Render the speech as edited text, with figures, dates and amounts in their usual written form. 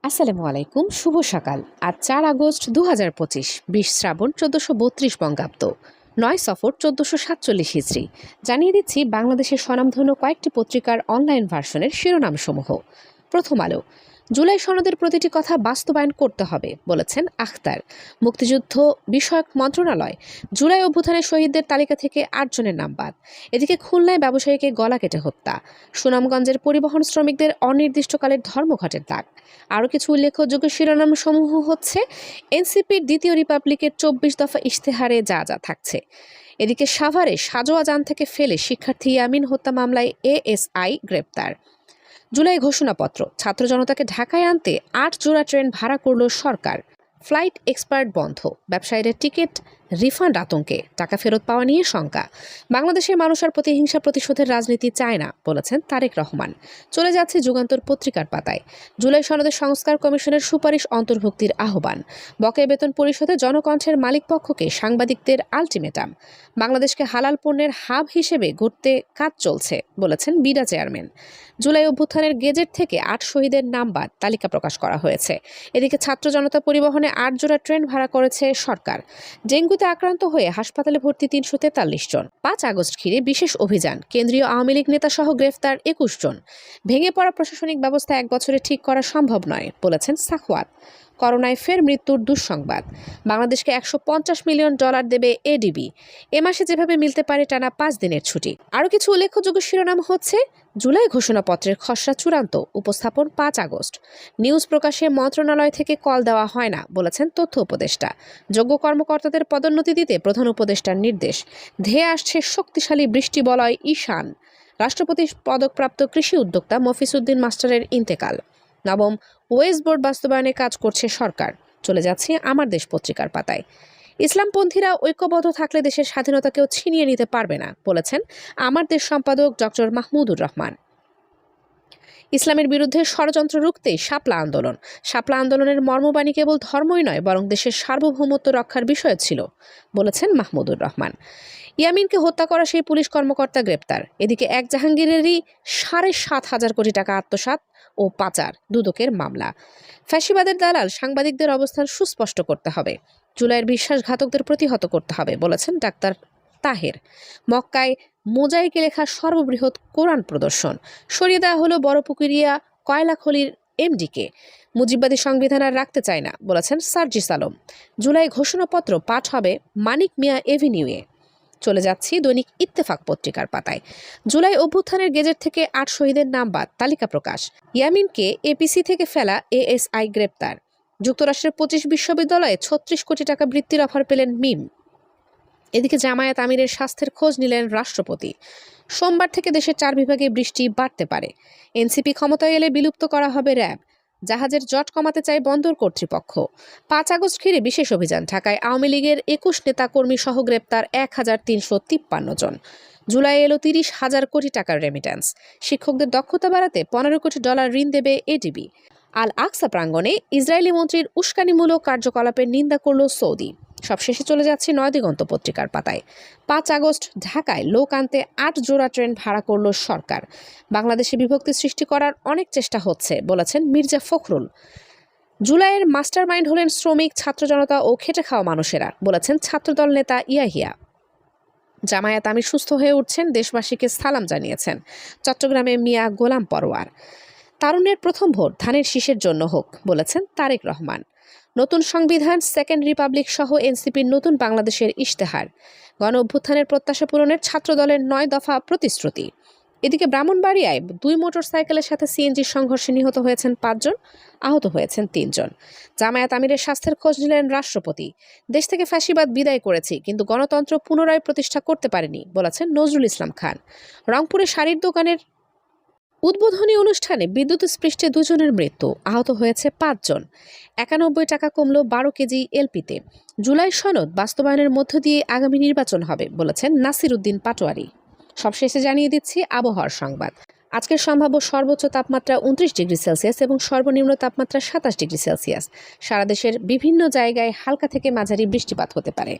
আসসালামু আলাইকুম, শুভ সকাল। আজ 4 আগস্ট 2025, 20 শ্রাবণ 1432 বঙ্গাব্দ, 9 সফর 1447 হিজড়ি। জানিয়ে দিচ্ছি বাংলাদেশের স্বনামধন্য কয়েকটি পত্রিকার অনলাইন ভার্সনের শিরোনামসমূহ। প্রথম আলো, জুলাই সনদের প্রতিটি কথা বাস্তবায়ন করতে হবে বলেছেন আখতার। মুক্তিযুদ্ধ বিষয়ক মন্ত্রণালয়, জুলাই অভ্যুত্থানের শহীদদের তালিকা থেকে 8 জনের নাম বাদ। এদিকে খুলনায় ব্যবসায়ীকে গলা কেটে হত্যা। সুনামগঞ্জের পরিবহন শ্রমিকদের অনির্দিষ্টকালের ধর্মঘটের দাগ। আরও কিছু উল্লেখযোগ্য শিরোনামসমূহ হচ্ছে এনসিপির দ্বিতীয় রিপাবলিকের 24 দফা ইশতেহারে যা যা থাকছে। এদিকে সাভারে সাজোয়া যান থেকে ফেলে শিক্ষার্থী ইয়ামিন হত্যা মামলায় এএসআই গ্রেপ্তার। জুলাই ঘোষণাপত্র, ছাত্র জনতাকে ঢাকায় আনতে 8 জোড়া ট্রেন ভাড়া করল সরকার। ফ্লাইট এক্সপার্ট বন্ধ, ব্যবসায়ীদের টিকিট রিফান্ড আতঙ্কে, টাকা ফেরত পাওয়া নিয়ে শঙ্কা। বাংলাদেশের মানুষ আর প্রতিহিংসা প্রতিশোধের রাজনীতি চায় না বলেছেন তারেক রহমান। চলে যাচ্ছে যুগান্তর পত্রিকার পাতায়, জুলাই সনদের সংস্কার কমিশনের সুপারিশ অন্তর্ভুক্তির আহ্বান। বকেয়া বেতন পরিশোধে জনকণ্ঠের মালিকপক্ষকে সাংবাদিকদের আলটিমেটাম। বাংলাদেশকে হালাল পণ্যের হাব হিসেবে গড়তে কাজ চলছে বলেছেন বিডা চেয়ারম্যান। জুলাই অভ্যুত্থানের গেজেট থেকে 8 শহীদের নাম বাদ, তালিকা প্রকাশ করা হয়েছে। এদিকে ছাত্র জনতা পরিবহনে 8 জোড়া ট্রেন ভাড়া করেছে সরকার। ডেঙ্গুতে আক্রান্ত হয়ে হাসপাতালে ভর্তি 343 জন। 5 আগস্ট ঘিরে বিশেষ অভিযান, কেন্দ্রীয় আওয়ামী লীগ নেতা সহ গ্রেফতার 21 জন। ভেঙে পড়া প্রশাসনিক ব্যবস্থা 1 বছরে ঠিক করা সম্ভব নয় বলেছেন সাখওয়াত। করোনায় ফের মৃত্যুর দুঃসংবাদ। বাংলাদেশকে $150 মিলিয়ন দেবে এডিবি। এ মাসে যেভাবে মিলতে পারে টানা 5 দিনের ছুটি। আরও কিছু উল্লেখযোগ্য শিরোনাম হচ্ছে জুলাই ঘোষণাপত্রের খসড়া চূড়ান্ত, উপস্থাপন 5 আগস্ট। নিউজ প্রকাশে মন্ত্রণালয় থেকে কল দেওয়া হয় না বলেছেন তথ্য উপদেষ্টা। যোগ্য কর্মকর্তাদের পদোন্নতি দিতে প্রধান উপদেষ্টার নির্দেশ। ধেয়ে আসছে শক্তিশালী বৃষ্টি বলয় ঈশান। রাষ্ট্রপতি পদকপ্রাপ্ত কৃষি উদ্যোক্তা মফিজ উদ্দিন মাস্টারের ইন্তেকাল। নবম ওয়েস বোর্ড বাস্তবায়নে কাজ করছে সরকার। চলে যাচ্ছে আমার দেশ পত্রিকার পাতায়, ইসলামপন্থীরা ঐক্যবদ্ধ থাকলে দেশের স্বাধীনতা কেউ ছিনিয়ে নিতে পারবে না বলেছেন আমার দেশ সম্পাদক ডক্টর মাহমুদুর রহমান। ইসলামের বিরুদ্ধে ষড়যন্ত্র রুখতেই শাপলা আন্দোলন। শাপলা আন্দোলনের মর্মবাণী কেবল ধর্মই নয়, বরং দেশের সার্বভৌমত্ব রক্ষার বিষয় ছিল বলেছেন মাহমুদুর রহমান। ইয়ামিনকে হত্যা করা সেই পুলিশ কর্মকর্তা গ্রেপ্তার। এদিকে এক জাহাঙ্গীরেরই 7,500 কোটি টাকা আত্মসাৎ ও পাচার, দুদকের মামলা। ফ্যাসিবাদের দালাল সাংবাদিকদের অবস্থান সুস্পষ্ট করতে হবে। জুলাইয়ের বিশ্বাসঘাতকদের প্রতিহত করতে হবে বলেছেন ডাক্তার তাহের। মক্কায় মোজাইকে লেখা সর্ববৃহৎ কোরআন প্রদর্শন। সরিয়ে দেওয়া হলো বড়পুকুরিয়া কয়লাখলির এমডিকে। মুজিববাদী সংবিধান আর রাখতে চায় না বলেছেন সার্জিস আলম। জুলাই ঘোষণাপত্র পাঠ হবে মানিক মিয়া এভিনিউয়ে। চলে যাচ্ছি দৈনিক ইত্তেফাক পত্রিকার পাতায়, জুলাই অভ্যুত্থানের গেজেট থেকে 8 শহীদের নাম বাদ, তালিকা প্রকাশ। ইয়ামিনকে এপিসি থেকে ফেলা এএসআই গ্রেপ্তার। যুক্তরাষ্ট্রের 25 বিশ্ববিদ্যালয়ে 36 কোটি টাকা বৃত্তির অফার পেলেন মিম। এদিকে জামায়াত আমিরের স্বাস্থ্যের খোঁজ নিলেন রাষ্ট্রপতি। সোমবার থেকে দেশের 4 বিভাগে বৃষ্টি বাড়তে পারে। এনসিপি ক্ষমতায় এলে বিলুপ্ত করা হবে র্যাব। জাহাজের জট কমাতে চায় বন্দর কর্তৃপক্ষ। 5 আগস্ট ঘিরে বিশেষ অভিযান, ঢাকায় আওয়ামী লীগের 21 নেতা কর্মী সহ গ্রেপ্তার 1353 জন। জুলাই এলো 30,000 কোটি টাকার রেমিট্যান্স। শিক্ষকদের দক্ষতা বাড়াতে $15 কোটি ঋণ দেবে এডিবি। আল আকসা প্রাঙ্গণে ইসরায়েলি মন্ত্রীর উস্কানিমূলক কার্যকলাপের নিন্দা করল সৌদি। সবশেষে চলে যাচ্ছে নয়দিগন্ত পত্রিকার পাতায়, 5 আগস্ট ঢাকায় লোক আনতে 8 জোড়া ট্রেন ভাড়া করল সরকার। বাংলাদেশে বিভক্তি সৃষ্টি করার অনেক চেষ্টা হচ্ছে বলেছেন মির্জা ফখরুল। জুলাইয়ের মাস্টার মাইন্ড হলেন শ্রমিক, ছাত্র জনতা ও খেটে খাওয়া মানুষেরা বলেছেন ছাত্রদল নেতা ইয়াহিয়া। জামায়াত আমির সুস্থ হয়ে উঠছেন, দেশবাসীকে সালাম জানিয়েছেন। চট্টগ্রামে মিয়া গোলাম পরোয়ার। তারুণের প্রথম ভোট ধানের শীষের জন্য হোক বলেছেন তারেক রহমান। নতুন সংবিধান, সেকেন্ড রিপাবলিক সহ এনসিপির নতুন বাংলাদেশের ইশতেহার। গণ অভ্যুত্থানের প্রত্যাশা পূরণের ছাত্রদলের 9 দফা প্রতিশ্রুতি। এদিকে ব্রাহ্মণবাড়িয়ায় 2 মোটরসাইকেলের সাথে সিএনজির সংঘর্ষে নিহত হয়েছেন 5 জন, আহত হয়েছেন 3 জন। জামায়াত আমিরের স্বাস্থ্যের খোঁজ নিলেন রাষ্ট্রপতি। দেশ থেকে ফ্যাসিবাদ বিদায় করেছি, কিন্তু গণতন্ত্র পুনরায় প্রতিষ্ঠা করতে পারেনি বলেছেন নজরুল ইসলাম খান। রংপুরে শাড়ির দোকানের উদ্বোধনী অনুষ্ঠানে বিদ্যুৎস্পৃষ্টে 2 জনের মৃত্যু, আহত হয়েছে 5 জন। 91 টাকা কমল 12 কেজি এলপিতে। জুলাই সনদ বাস্তবায়নের মধ্য দিয়ে আগামী নির্বাচন হবে বলেছেন নাসির উদ্দিন পাটোয়ারি। সবশেষে জানিয়ে দিচ্ছি আবহাওয়ার সংবাদ। আজকের সম্ভাব্য সর্বোচ্চ তাপমাত্রা 29 ডিগ্রি সেলসিয়াস এবং সর্বনিম্ন তাপমাত্রা 27 ডিগ্রি সেলসিয়াস। সারা দেশের বিভিন্ন জায়গায় হালকা থেকে মাঝারি বৃষ্টিপাত হতে পারে।